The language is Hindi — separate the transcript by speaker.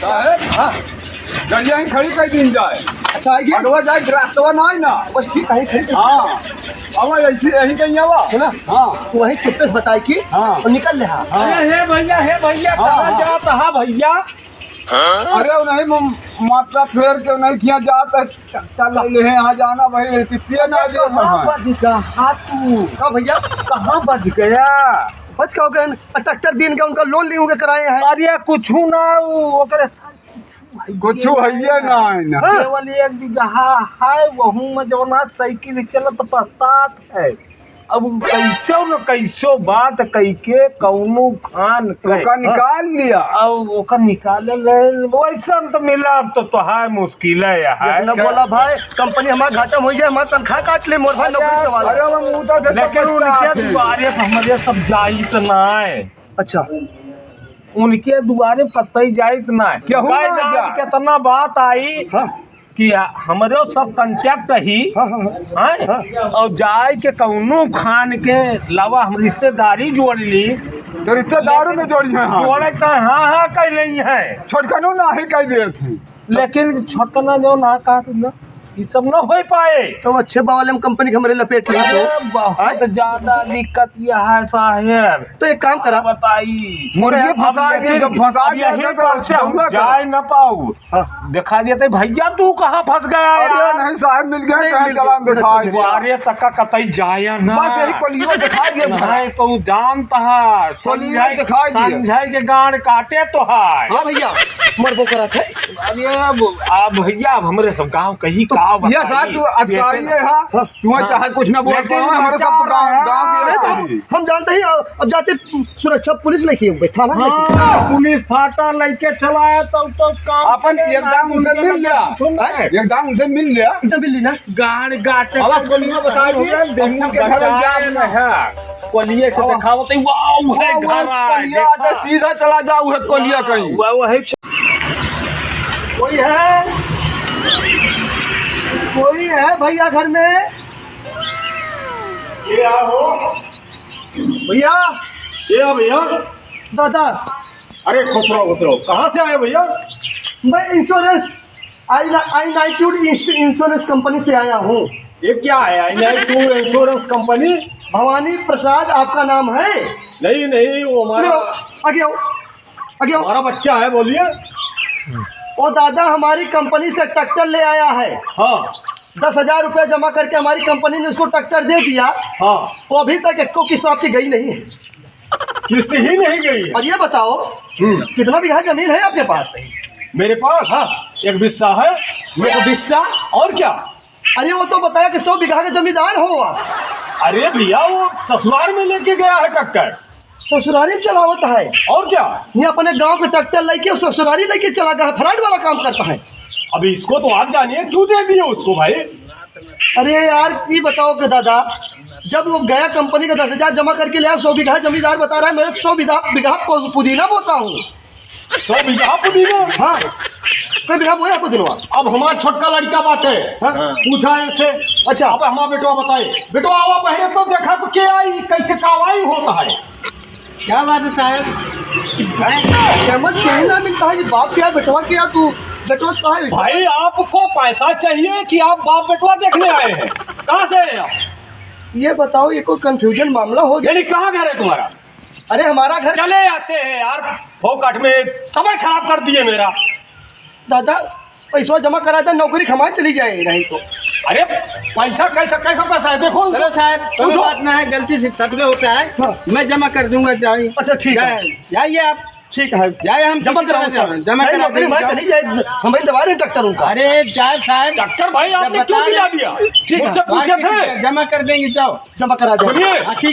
Speaker 1: साहब
Speaker 2: हाँ
Speaker 1: गाड़िया ही खड़ी कई दिन जाए।
Speaker 2: अच्छा आइए
Speaker 1: अडवा जाए रास्तवा ना है ना।
Speaker 2: बस ठीक है खड़ी
Speaker 1: हाँ अब ऐसी यही कहीं आवा।
Speaker 2: है ना।
Speaker 1: हाँ
Speaker 2: तो वही चुप्पे से बताई कि
Speaker 1: हाँ।
Speaker 2: और निकल ले। हाँ
Speaker 1: अरे
Speaker 3: हे भैया
Speaker 1: हाँ,
Speaker 3: कहाँ
Speaker 1: हाँ।
Speaker 3: जात हा भैया?
Speaker 1: अरे वो नहीं मात्रा फेर के नहीं किया जाता। चल ले यहाँ जाना भाई कितने ना दे
Speaker 3: कहाँ बच गया तू?
Speaker 2: हाँ भैया
Speaker 3: कहाँ बच गया?
Speaker 2: बच का हो गए ट्रैक्टर दिन का उनका लोन लिए कराए हैं।
Speaker 3: अरे कुछ ना ओकरे
Speaker 1: कुछ है ना है ना।
Speaker 3: केवल 1 बीघा है वहू में जवना साइकिल चलत पछतात है। अब कैसो न कैसो बात कई के कौनो खान
Speaker 1: तो निकाल लिया।
Speaker 3: अब ओकर निकाले वैसा तो मिला तो तोहार मुश्किल है यार।
Speaker 2: न बोला भाई कंपनी हमारा घाटा हो जाए हमारा तनख्वाह काट ले मोर भाई नौकरी सवाल।
Speaker 1: अरे वो मुँह तो देखो
Speaker 3: लेकिन उनके दुआरे पर हमारे सब जाइत ना है।
Speaker 2: अच्छा
Speaker 3: उनके दुआरे पत्ते जाइत ना है।
Speaker 1: केहू ना जाए।
Speaker 3: कितना बात आई
Speaker 2: हाँ
Speaker 3: कि हमरो सब कांटेक्ट ही
Speaker 2: हाँ हाँ हाँ
Speaker 3: हैं और जाए के कौनो खान के अलावा हम रिश्तेदारी जोड़ ली।
Speaker 1: तो रिश्तेदारों में जोड़ी है। हाँ
Speaker 3: जोड़े का हाँ कर ली है
Speaker 1: छोटकनो ना ही कह दे थे।
Speaker 3: लेकिन छोटना जो ना काट ना ये सब न हो पाए।
Speaker 2: तो अच्छे बावाले में कंपनी के हमारे लपेट लिया।
Speaker 3: अरे बहुत ज्यादा दिक्कत यह है साहेब।
Speaker 2: तो एक काम करा
Speaker 3: बताई
Speaker 1: मुर्गी फंसा के जब फंसा
Speaker 3: यही पर से हम जाए न पाऊ।
Speaker 2: हाँ।
Speaker 3: दिखा देते भैया तू कहाँ फंस गया
Speaker 1: अरे
Speaker 3: यार?
Speaker 1: नहीं साहब मिल गया
Speaker 2: नहीं,
Speaker 1: कहाँ
Speaker 2: मिल
Speaker 1: चलान
Speaker 2: गया।
Speaker 1: दिखा दिया।
Speaker 3: अरे तक कतई जाया ना
Speaker 1: बस यही कोलियो दिखा दिया।
Speaker 3: नहीं तो जानता है
Speaker 1: कोलियो दिखाई दिया।
Speaker 3: समझाई के गाड़ काटे तो है।
Speaker 2: हाँ भैया मरबो करा थे।
Speaker 3: अरे अब भैया अब हमरे सब गाँव कहीं
Speaker 1: तो
Speaker 3: का
Speaker 1: ये साहब तू अधिकारी है। हाँ तू चाहे कुछ ना बोल
Speaker 3: लेकिन
Speaker 1: पाओ हमारे सब गाँव
Speaker 2: नहीं तो
Speaker 1: गाँव
Speaker 2: हम जानते ही अब जाते सुरक्षा पुलिस लेके बैठा ना
Speaker 3: हाँ, पुलिस फाटा लेके चलाया तब तो काम
Speaker 1: अपन एकदम उनसे मिल लिया। एकदम उनसे मिल लिया।
Speaker 2: इधर मिली ना।
Speaker 3: गाड़ गाटे
Speaker 1: अब कोलियो बता दिए
Speaker 3: देखू के घर जाए है कोलिए से दिखावत है वाह है घर
Speaker 1: कोलिया आटे सीधा चला जाऊ है कोलिया कहीं।
Speaker 3: वाह है
Speaker 2: कोई है कोई है भैया घर में।
Speaker 1: ये आओ
Speaker 2: भैया
Speaker 1: ये भैया।
Speaker 2: दादा
Speaker 1: अरे खुश रहो कहाँ से आए भैया?
Speaker 2: मैं इंश्योरेंस आई इंश्योरेंस कंपनी से आया हूँ।
Speaker 1: ये क्या है इंश्योरेंस कंपनी?
Speaker 2: भवानी प्रसाद आपका नाम है?
Speaker 1: नहीं वो
Speaker 2: इधर आओ, आगे आओ आगे आओ।
Speaker 1: हमारा बच्चा है बोलिए।
Speaker 2: वो दादा हमारी कंपनी से ट्रैक्टर ले आया है।
Speaker 1: हाँ
Speaker 2: 10,000 रुपये जमा करके हमारी कंपनी ने उसको ट्रैक्टर दे दिया।
Speaker 1: हाँ
Speaker 2: वो अभी तक एक किस्त आपकी गई नहीं है।
Speaker 1: किस्त ही नहीं गई।
Speaker 2: और ये बताओ कितना बीघा जमीन है आपके पास?
Speaker 1: मेरे पास
Speaker 2: हाँ
Speaker 1: एक बिस्सा है।
Speaker 2: ये बिस्सा।
Speaker 1: और क्या?
Speaker 2: अरे वो तो बताया कि 100 बीघा का जमींदार हो आप।
Speaker 1: अरे भैया वो ससुराल में लेके गया है ट्रैक्टर।
Speaker 2: ससुरारी में चलावत है।
Speaker 1: और क्या?
Speaker 2: ये अपने गांव के ट्रैक्टर लेके ससुरारी लेके चला गया, फ्राइड वाला काम करता है।
Speaker 1: अभी इसको तो आप जानिए क्यों दे दिए उसको भाई?
Speaker 2: अरे यार ये बताओ कि दादा जब वो गया कंपनी का 10,000 जमा करके ले आया, 100 बीघा जमींदार बता रहा है मेरे 100 बीघा पुदीना बोता हूँ।
Speaker 1: 100 बीघा पुदीना?
Speaker 2: हाँ कोई बीघा बोया पुदीना?
Speaker 1: अब हमारा छोटका लड़का बाटे पूछा इनसे।
Speaker 2: अच्छा
Speaker 1: अब हमारा बेटवा बताए बेटवा आवा पहले तो देखा तो क्या आई कैसे कावाई होता है।
Speaker 2: क्या बात है साहब? फेमस यही ना मिलता है कि बाप क्या बेटवा क्या तू बेटवा कहा है?
Speaker 1: भाई आपको पैसा चाहिए कि आप बाप बेटवा देखने आए हैं? कहाँ से आए आप?
Speaker 2: ये बताओ ये कोई कंफ्यूजन मामला हो गया?
Speaker 1: यानी कहाँ घर है तुम्हारा?
Speaker 2: अरे हमारा घर
Speaker 1: चले आते हैं यार फोकट में समय खराब कर दिए मेरा।
Speaker 2: दादा पैसा जमा करा था नौकरी खमाए चली जाए नहीं तो।
Speaker 1: अरे पैसा कैसा पैसा है देखो।
Speaker 4: चलो साहब कोई बात ना है, गलती से सबके होता है।
Speaker 2: हाँ।
Speaker 4: मैं जमा कर दूंगा। जाइए
Speaker 2: अच्छा ठीक है
Speaker 4: जाइए आप।
Speaker 2: ठीक है
Speaker 4: जाए हम
Speaker 2: जमा कराओ
Speaker 4: जमा करा
Speaker 2: नौकरी
Speaker 4: देंगे।
Speaker 2: चली जाए हमें दबा रहे ट्रैक्टर उनका।
Speaker 4: अरे जाए साहब
Speaker 1: डॉक्टर भाई आपने क्यों दिला दिया?
Speaker 2: ठीक है
Speaker 1: मुझसे पूछे थे।
Speaker 4: जमा कर देंगे। जाओ
Speaker 2: जमा करा दे।
Speaker 1: सुनिए
Speaker 4: हाँ, ठीक।